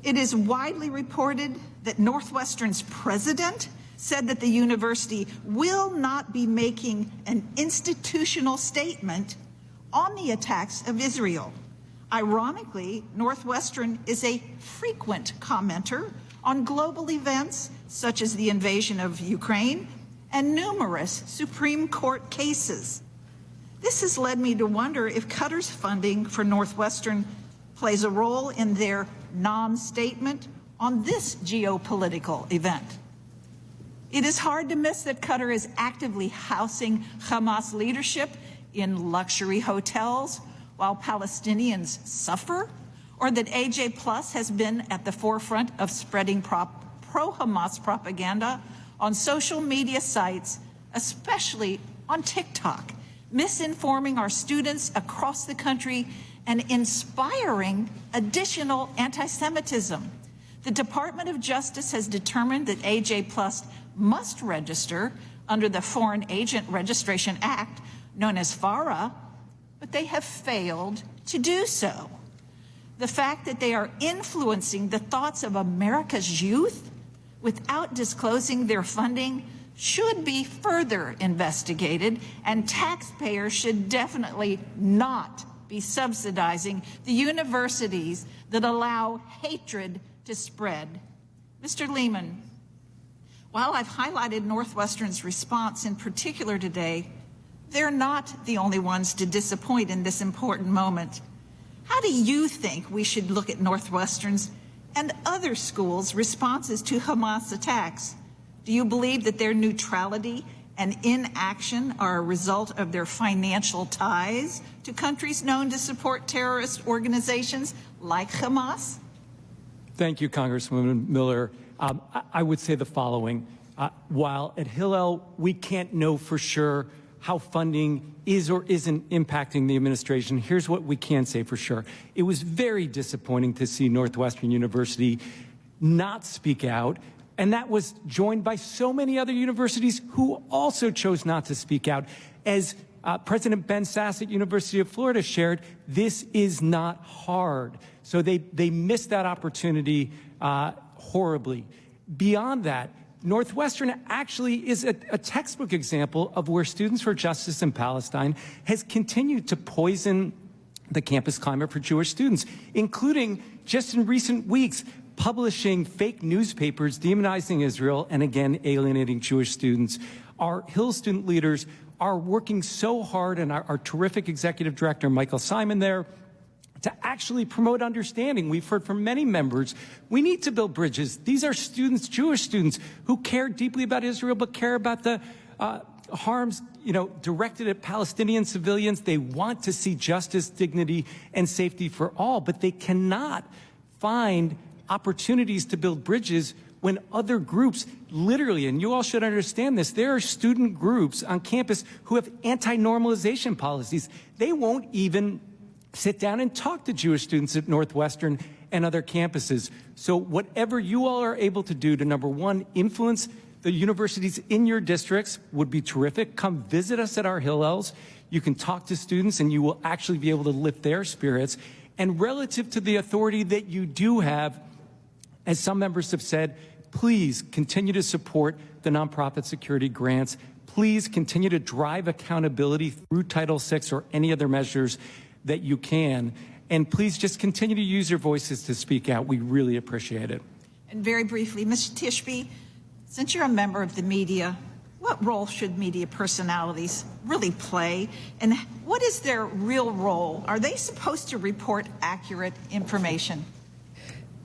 It is widely reported that Northwestern's president said that the university will not be making an institutional statement on the attacks of Israel. Ironically, Northwestern is a frequent commenter on global events such as the invasion of Ukraine and numerous Supreme Court cases. This has led me to wonder if Qatar's funding for Northwestern plays a role in their non-statement on this geopolitical event. It is hard to miss that Qatar is actively housing Hamas leadership in luxury hotels while Palestinians suffer, or that AJ Plus has been at the forefront of spreading pro-Hamas propaganda on social media sites, especially on TikTok, misinforming our students across the country and inspiring additional anti-Semitism. The Department of Justice has determined that AJ Plus must register under the Foreign Agent Registration Act, known as FARA, but they have failed to do so. The fact that they are influencing the thoughts of America's youth without disclosing their funding should be further investigated, and taxpayers should definitely not be subsidizing the universities that allow hatred to spread. Mr. Lehman, while I've highlighted Northwestern's response in particular today, they're not the only ones to disappoint in this important moment. How do you think we should look at Northwestern's and other schools' responses to Hamas attacks? Do you believe that their neutrality and inaction are a result of their financial ties to countries known to support terrorist organizations like Hamas? Thank you, Congresswoman Miller. I would say the following. While at Hillel we can't know for sure how funding is or isn't impacting the administration, here's what we can say for sure. It was very disappointing to see Northwestern University not speak out, and that was joined by so many other universities who also chose not to speak out. As President Ben Sass at University of Florida shared, this is not hard. So they missed that opportunity horribly. Beyond that, Northwestern actually is a textbook example of where Students for Justice in Palestine has continued to poison the campus climate for Jewish students, including just in recent weeks publishing fake newspapers demonizing Israel and again alienating Jewish students. Our Hill student leaders are working so hard, and our terrific executive director, Michael Simon, there, to actually promote understanding. We've heard from many members, we need to build bridges. These are students, Jewish students, who care deeply about Israel but care about the harms, directed at Palestinian civilians. They want to see justice, dignity, and safety for all, but they cannot find opportunities to build bridges when other groups, literally, and you all should understand this, there are student groups on campus who have anti-normalization policies. They won't even sit down and talk to Jewish students at Northwestern and other campuses. So whatever you all are able to do to, number one, influence the universities in your districts would be terrific. Come visit us at our Hillels. You can talk to students and you will actually be able to lift their spirits. And relative to the authority that you do have, as some members have said, please continue to support the nonprofit security grants. Please continue to drive accountability through Title VI or any other measures that you can. And please just continue to use your voices to speak out. We really appreciate it. And very briefly, Ms. Tishby, since you're a member of the media, what role should media personalities really play? And what is their real role? Are they supposed to report accurate information?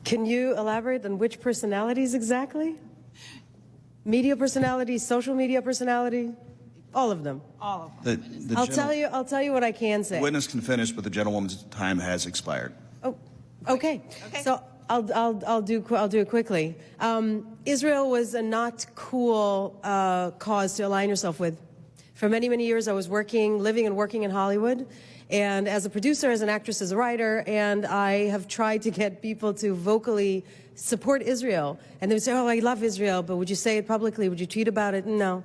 Can you elaborate on which personalities exactly? Media personalities, social media personality? All of them. All of them. I'll tell you what I can say. The witness can finish, but the gentlewoman's time has expired. Oh, okay. So I'll do it quickly. Israel was a not cool cause to align yourself with. For many, many years, I was living and working in Hollywood, and as a producer, as an actress, as a writer, and I have tried to get people to vocally support Israel. And they would say, "Oh, I love Israel, but would you say it publicly? Would you tweet about it?" No.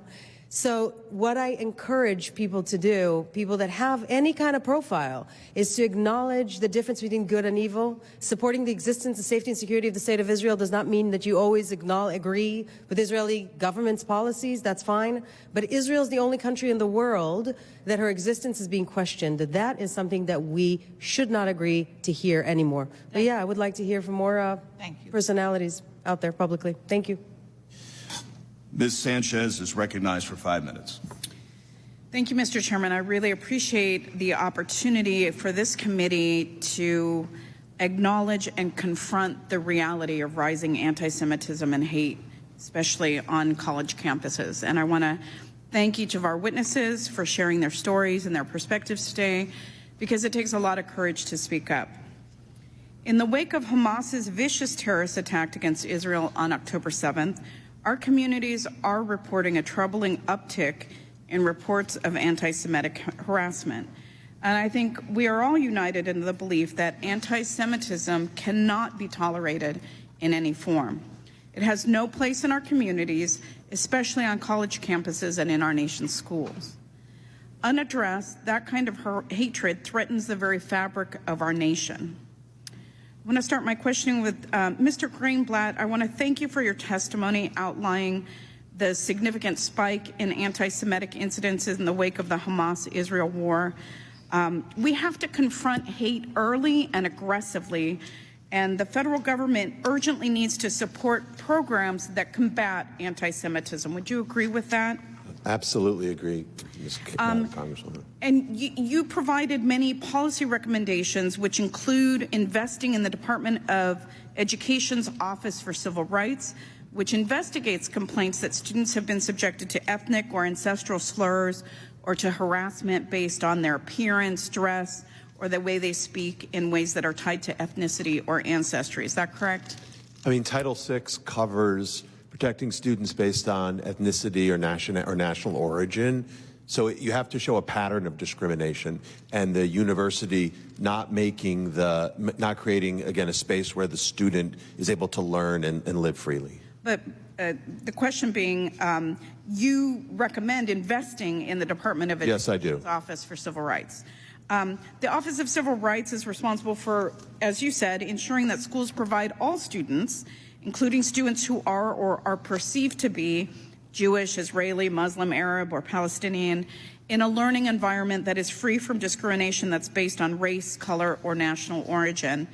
So what I encourage people to do, people that have any kind of profile, is to acknowledge the difference between good and evil. Supporting the existence, the safety and security of the State of Israel does not mean that you always agree with Israeli government's policies. That's fine. But Israel is the only country in the world that her existence is being questioned. That is something that we should not agree to hear anymore. But yeah, I would like to hear from more personalities out there publicly. Thank you. Ms. Sanchez is recognized for 5 minutes. Thank you, Mr. Chairman. I really appreciate the opportunity for this committee to acknowledge and confront the reality of rising anti-Semitism and hate, especially on college campuses. And I want to thank each of our witnesses for sharing their stories and their perspectives today, because it takes a lot of courage to speak up. In the wake of Hamas's vicious terrorist attack against Israel on October 7th, our communities are reporting a troubling uptick in reports of anti-Semitic harassment. And I think we are all united in the belief that anti-Semitism cannot be tolerated in any form. It has no place in our communities, especially on college campuses and in our nation's schools. Unaddressed, that kind of hatred threatens the very fabric of our nation. I want to start my questioning with Mr. Greenblatt. I want to thank you for your testimony outlining the significant spike in anti-Semitic incidences in the wake of the Hamas-Israel war. We have to confront hate early and aggressively, and the federal government urgently needs to support programs that combat anti-Semitism. Would you agree with that? Absolutely agree, Ms. Congresswoman. And you provided many policy recommendations, which include investing in the Department of Education's Office for Civil Rights, which investigates complaints that students have been subjected to ethnic or ancestral slurs or to harassment based on their appearance, dress, or the way they speak in ways that are tied to ethnicity or ancestry. Is that correct? I mean, Title VI covers protecting students based on ethnicity or national origin. So you have to show a pattern of discrimination, and the university not creating, again, a space where the student is able to learn and live freely. But the question being, you recommend investing in the Department of Education's Office for Civil Rights. The Office of Civil Rights is responsible for, as you said, ensuring that schools provide all students, including students who are or are perceived to be Jewish, Israeli, Muslim, Arab, or Palestinian, in a learning environment that is free from discrimination that's based on race, color, or national origin.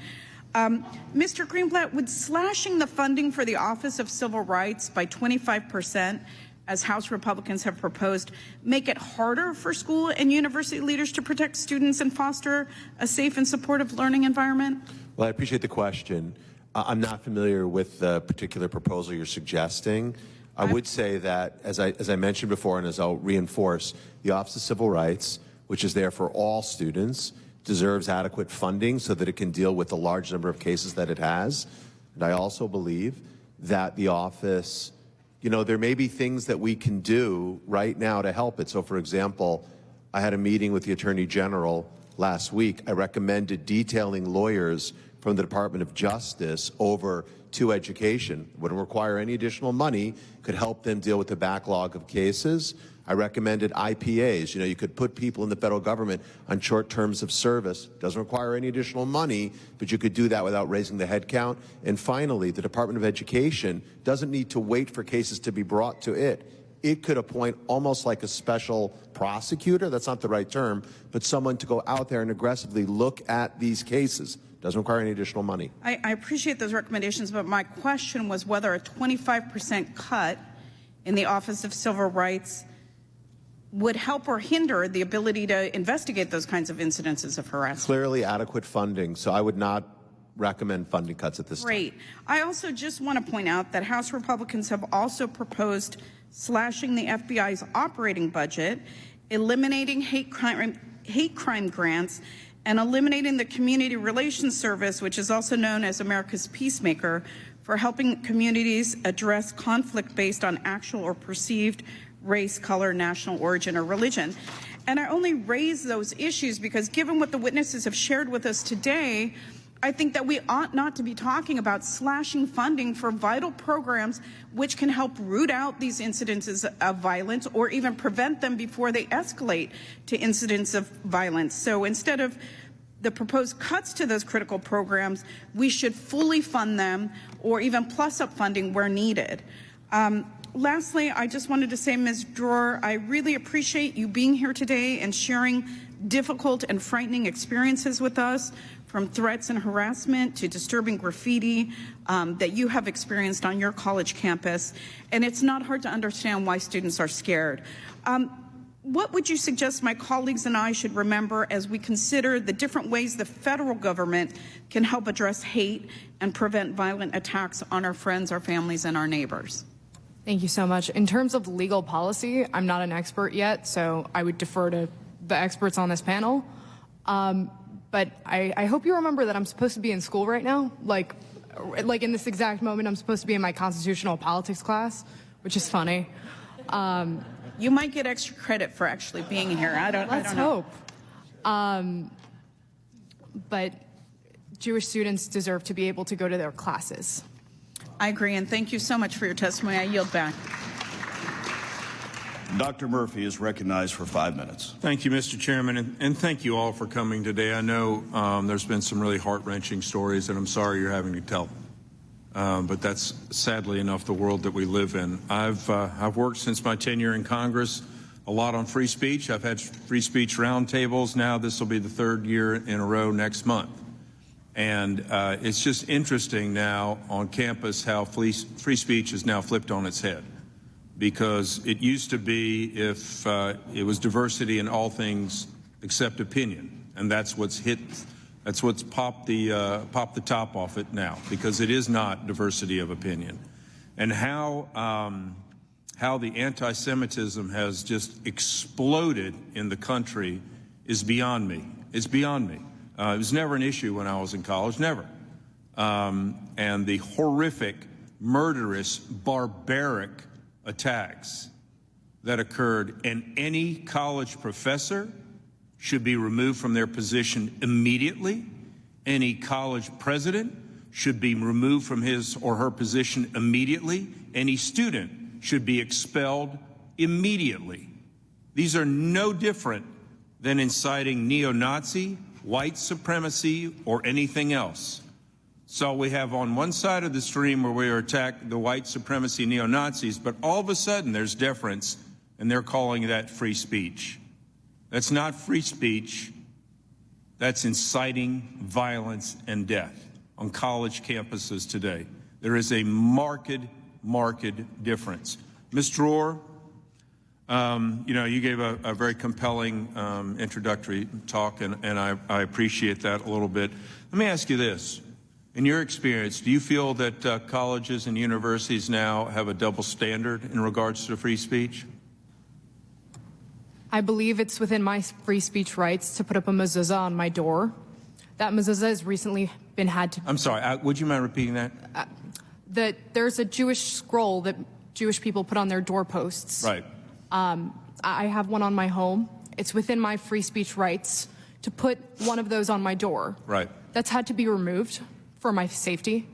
Mr. Greenblatt, would slashing the funding for the Office of Civil Rights by 25%, as House Republicans have proposed, make it harder for school and university leaders to protect students and foster a safe and supportive learning environment? Well, I appreciate the question. I'm not familiar with the particular proposal you're suggesting. I would say that, as I mentioned before, and as I'll reinforce, the Office of Civil Rights, which is there for all students, deserves adequate funding so that it can deal with the large number of cases that it has. And I also believe that the office, you know, there may be things that we can do right now to help it. So, for example, I had a meeting with the Attorney General last week. I recommended detailing lawyers from the Department of Justice over to education. Wouldn't require any additional money, could help them deal with the backlog of cases. I recommended IPAs. You know, you could put people in the federal government on short terms of service. Doesn't require any additional money, but you could do that without raising the head count. And finally, the Department of Education doesn't need to wait for cases to be brought to it. It could appoint almost like a special prosecutor, that's not the right term, but someone to go out there and aggressively look at these cases. Doesn't require any additional money. I appreciate those recommendations, but my question was whether a 25% cut in the Office of Civil Rights would help or hinder the ability to investigate those kinds of incidences of harassment. Clearly adequate funding, so I would not recommend funding cuts at this time. Great. I also just want to point out that House Republicans have also proposed slashing the FBI's operating budget, eliminating hate crime grants, and eliminating the Community Relations Service, which is also known as America's Peacemaker, for helping communities address conflict based on actual or perceived race, color, national origin, or religion. And I only raise those issues because given what the witnesses have shared with us today, I think that we ought not to be talking about slashing funding for vital programs which can help root out these incidences of violence or even prevent them before they escalate to incidents of violence. So instead of the proposed cuts to those critical programs, we should fully fund them or even plus up funding where needed. Lastly, I just wanted to say, Ms. Dror, I really appreciate you being here today and sharing difficult and frightening experiences with us, from threats and harassment to disturbing graffiti that you have experienced on your college campus. And it's not hard to understand why students are scared. What would you suggest my colleagues and I should remember as we consider the different ways the federal government can help address hate and prevent violent attacks on our friends, our families, and our neighbors? Thank you so much. In terms of legal policy, I'm not an expert yet, so I would defer to the experts on this panel. But I hope you remember that I'm supposed to be in school right now. Like in this exact moment, I'm supposed to be in my constitutional politics class, which is funny. You might get extra credit for actually being here. I don't know. Let's hope. But Jewish students deserve to be able to go to their classes. I agree, and thank you so much for your testimony. I yield back. Dr. Murphy is recognized for 5 minutes. Thank you, Mr. Chairman, and thank you all for coming today. I know there's been some really heart-wrenching stories, and I'm sorry you're having to tell them. But that's sadly enough the world that we live in. I've worked since my tenure in Congress a lot on free speech. I've had free speech roundtables. Now this will be the 3rd year in a row next month. And it's just interesting now on campus how free speech is now flipped on its head. Because it used to be if it was diversity in all things except opinion, and that's what's popped the top off it now, because it is not diversity of opinion. And how the anti-Semitism has just exploded in the country is beyond me. It's beyond me. It was never an issue when I was in college, never. And the horrific, murderous, barbaric attacks that occurred, and any college professor should be removed from their position immediately. Any college president should be removed from his or her position immediately. Any student should be expelled immediately. These are no different than inciting neo-Nazi, white supremacy, or anything else. So we have on one side of the stream where we are attacking the white supremacy neo-Nazis, but all of a sudden there's deference, and they're calling that free speech. That's not free speech. That's inciting violence and death on college campuses today. There is a marked difference. Ms. Dror, you gave a very compelling introductory talk, and I appreciate that a little bit. Let me ask you this. In your experience, do you feel that colleges and universities now have a double standard in regards to free speech? I believe it's within my free speech rights to put up a mezuzah on my door. That mezuzah has recently been had to... I'm sorry, would you mind repeating that? There's a Jewish scroll that Jewish people put on their doorposts. Right. I have one on my home. It's within my free speech rights to put one of those on my door. Right. That's had to be removed for my safety.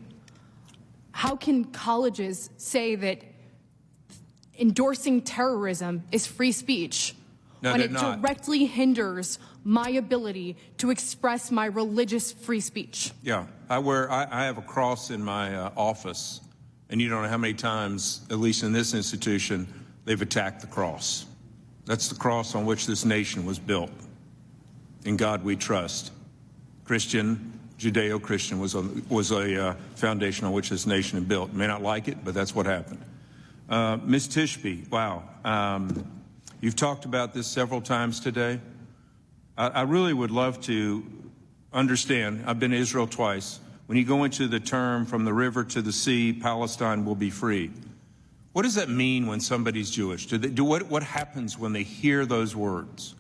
How can colleges say that endorsing terrorism is free speech when it directly hinders my ability to express my religious free speech? Yeah, I have a cross in my office, and you don't know how many times, at least in this institution, they've attacked the cross. That's the cross on which this nation was built. In God we trust. Christian, Judeo-Christian was a foundation on which this nation is built. You may not like it, but that's what happened. Ms. Tishby, wow. You've talked about this several times today. I really would love to understand. I've been to Israel twice. When you go into the term from the river to the sea, Palestine will be free. What does that mean when somebody's Jewish? What happens when they hear those words?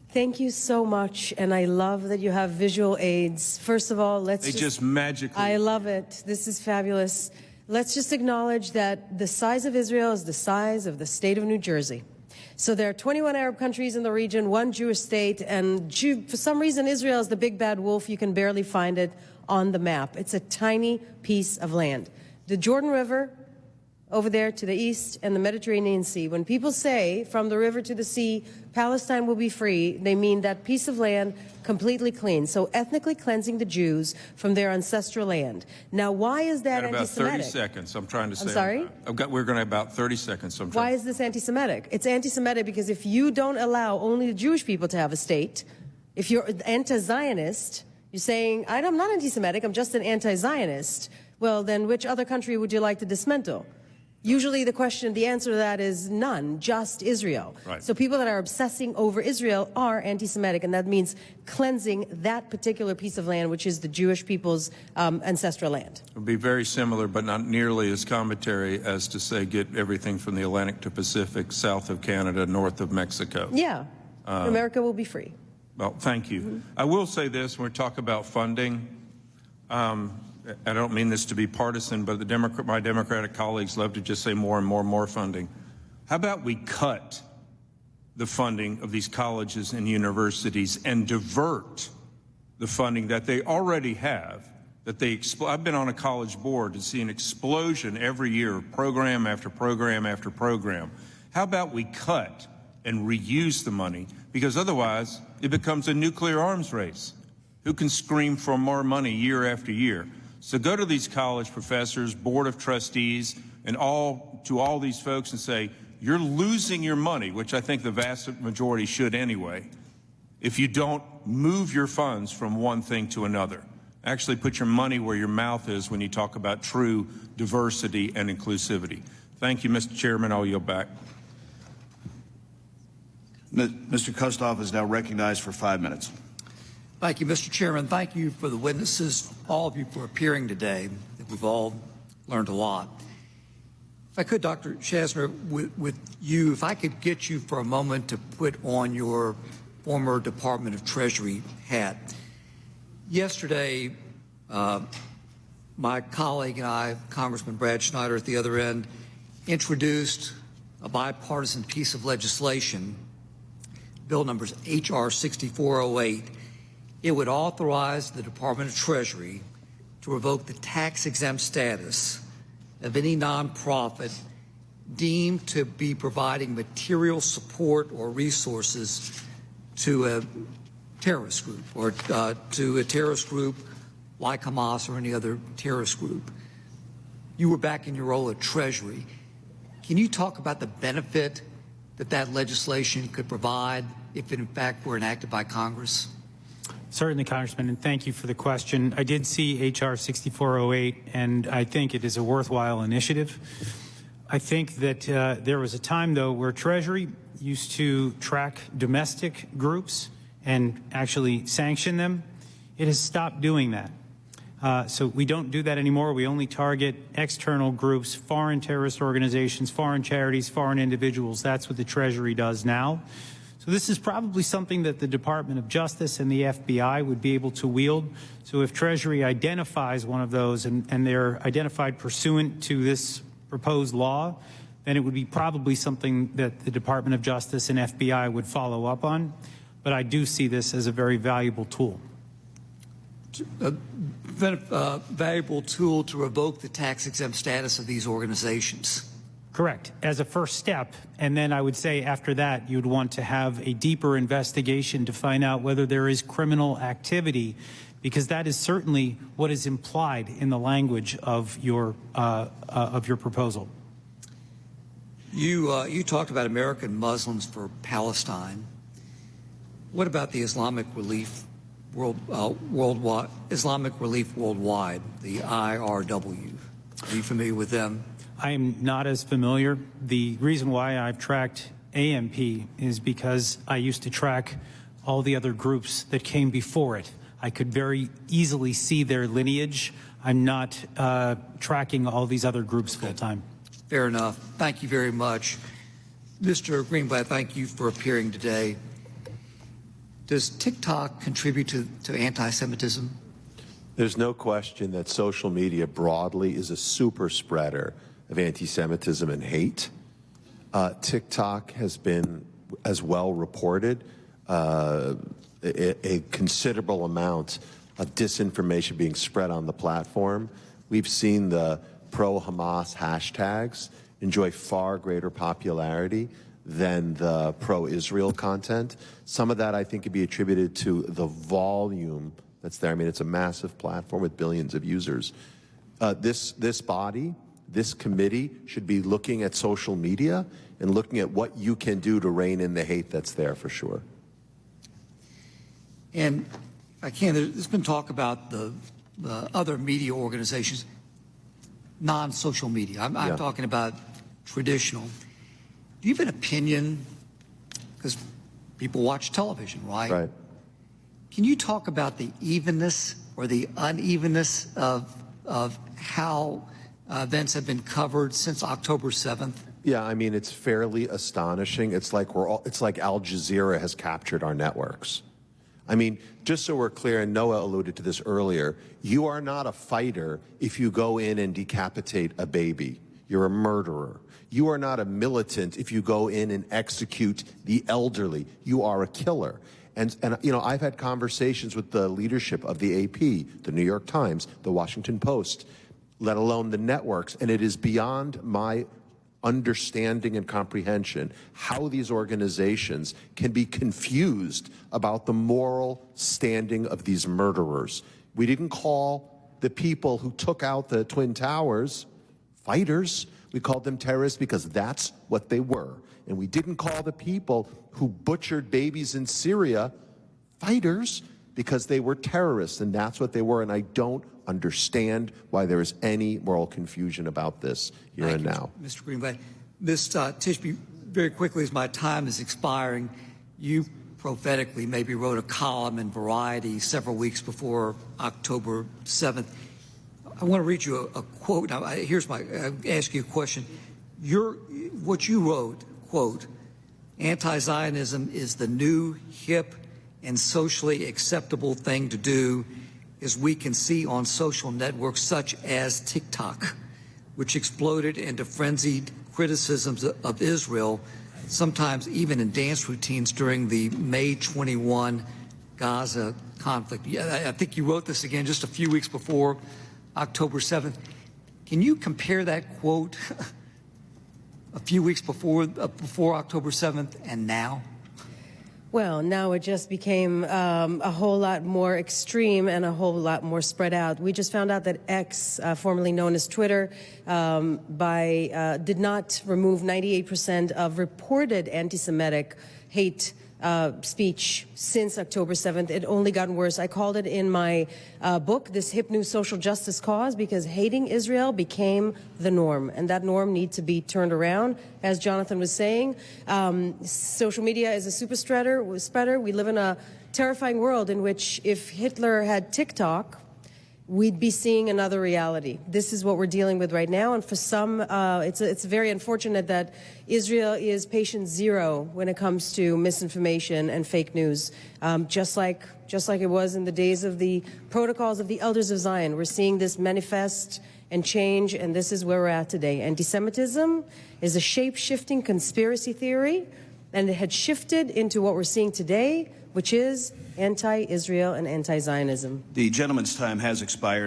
Thank you so much, and I love that you have visual aids. First of all, They just magically... I love it. This is fabulous. Let's just acknowledge that the size of Israel is the size of the state of New Jersey. So there are 21 Arab countries in the region, one Jewish state, and for some reason Israel is the big bad wolf. You can barely find it. on the map. It's a tiny piece of land. The Jordan River over there to the east and the Mediterranean Sea. When people say from the river to the sea, Palestine will be free, they mean that piece of land completely clean. So ethnically cleansing the Jews from their ancestral land. Now, why is that Got about anti-Semitic? 30 seconds. I'm trying to say. I'm sorry? We're going to have about 30 seconds. So Why is this anti-Semitic? It's anti-Semitic because if you don't allow only the Jewish people to have a state, if you're anti-Zionist, you're saying, I'm not anti-Semitic, I'm just an anti-Zionist. Well, then which other country would you like to dismantle? Usually the answer to that is none, just Israel. Right. So people that are obsessing over Israel are anti-Semitic, and that means cleansing that particular piece of land, which is the Jewish people's ancestral land. It would be very similar, but not nearly as commentary as to say get everything from the Atlantic to Pacific, south of Canada, north of Mexico. Yeah, America will be free. Well, thank you. Mm-hmm. I will say this, when we talk about funding, I don't mean this to be partisan, but my Democratic colleagues love to just say more and more and more funding. How about we cut the funding of these colleges and universities and divert the funding that they already have, I've been on a college board to see an explosion every year, program after program after program. How about we cut and reuse the money? Because otherwise it becomes a nuclear arms race. Who can scream for more money year after year? So go to these college professors, board of trustees, and to all these folks and say, you're losing your money, which I think the vast majority should anyway, if you don't move your funds from one thing to another. Actually put your money where your mouth is when you talk about true diversity and inclusivity. Thank you, Mr. Chairman. I'll yield back. Mr. Kustoff is now recognized for 5 minutes. Thank you, Mr. Chairman. Thank you for the witnesses, all of you for appearing today. We've all learned a lot. If I could, Dr. Chasner, with you, if I could get you for a moment to put on your former Department of Treasury hat. Yesterday, my colleague and I, Congressman Brad Schneider at the other end, introduced a bipartisan piece of legislation, bill numbers H.R. 6408. It would authorize the Department of Treasury to revoke the tax-exempt status of any nonprofit deemed to be providing material support or resources to a terrorist group or to a terrorist group like Hamas or any other terrorist group. You were back in your role at Treasury. Can you talk about the benefit that that legislation could provide if it in fact were enacted by Congress? Certainly, Congressman, and thank you for the question. I did see H.R. 6408, and I think it is a worthwhile initiative. I think that there was a time, though, where Treasury used to track domestic groups and actually sanction them. It has stopped doing that. So we don't do that anymore. We only target external groups, foreign terrorist organizations, foreign charities, foreign individuals. That's what the Treasury does now. So this is probably something that the Department of Justice and the FBI would be able to wield. So if Treasury identifies one of those and they're identified pursuant to this proposed law, then it would be probably something that the Department of Justice and FBI would follow up on. But I do see this as a very valuable tool. A valuable tool to revoke the tax-exempt status of these organizations. Correct, as a first step. And then I would say after that, you'd want to have a deeper investigation to find out whether there is criminal activity, because that is certainly what is implied in the language of your proposal. You talked about American Muslims for Palestine. What about the Islamic Relief Worldwide, the IRW? Are you familiar with them? I am not as familiar. The reason why I've tracked AMP is because I used to track all the other groups that came before it. I could very easily see their lineage. I'm not tracking all these other groups full time. Fair enough. Thank you very much. Mr. Greenblatt, thank you for appearing today. Does TikTok contribute to anti-Semitism? There's no question that social media broadly is a super spreader of anti-Semitism and hate. TikTok has been, as well reported, a considerable amount of disinformation being spread on the platform. We've seen the pro-Hamas hashtags enjoy far greater popularity than the pro-Israel content. Some of that, I think, could be attributed to the volume that's there. I mean, it's a massive platform with billions of users. This body, this committee, should be looking at social media and looking at what you can do to rein in the hate that's there, for sure. And there's been talk about the other media organizations, non-social media. I'm talking about traditional. Do you have an opinion? Because people watch television, right? Right. Can you talk about the evenness or the unevenness of how events have been covered since October 7th? Yeah, I mean, it's fairly astonishing. It's like Al Jazeera has captured our networks. I mean, just so we're clear, and Noah alluded to this earlier, you are not a fighter if you go in and decapitate a baby. You're a murderer. You are not a militant if you go in and execute the elderly. You are a killer. And you know, I've had conversations with the leadership of the AP, the New York Times, the Washington Post, let alone the networks, and it is beyond my understanding and comprehension how these organizations can be confused about the moral standing of these murderers. We didn't call the people who took out the Twin Towers fighters. We called them terrorists because that's what they were. And we didn't call the people who butchered babies in Syria fighters because they were terrorists, and that's what they were. And I don't understand why there is any moral confusion about this here and now. Mr. Greenblatt. Ms. Tishby, very quickly as my time is expiring, you prophetically maybe wrote a column in Variety several weeks before October 7th. I want to read you a quote. Now, I ask you a question. What you wrote, quote, "Anti-Zionism is the new, hip, and socially acceptable thing to do, as we can see on social networks such as TikTok, which exploded into frenzied criticisms of Israel, sometimes even in dance routines during the May 21 Gaza conflict." I think you wrote this again just a few weeks before October 7th. Can you compare that quote a few weeks before October 7th and now? Well, now it just became a whole lot more extreme and a whole lot more spread out. We just found out that X, formerly known as Twitter, did not remove 98% of reported anti-Semitic hate speech since October 7th. It only gotten worse. I called it in my book, This Hip New Social Justice Cause, because hating Israel became the norm, and that norm needs to be turned around. As Jonathan was saying, social media is a super spreader. We live in a terrifying world in which if Hitler had TikTok, we'd be seeing another reality. This is what we're dealing with right now, and for some, it's very unfortunate that Israel is patient zero when it comes to misinformation and fake news. Just like it was in the days of the protocols of the Elders of Zion, we're seeing this manifest and change, and this is where we're at today. Anti-Semitism is a shape-shifting conspiracy theory, and it had shifted into what we're seeing today, which is anti-Israel and anti-Zionism. The gentleman's time has expired.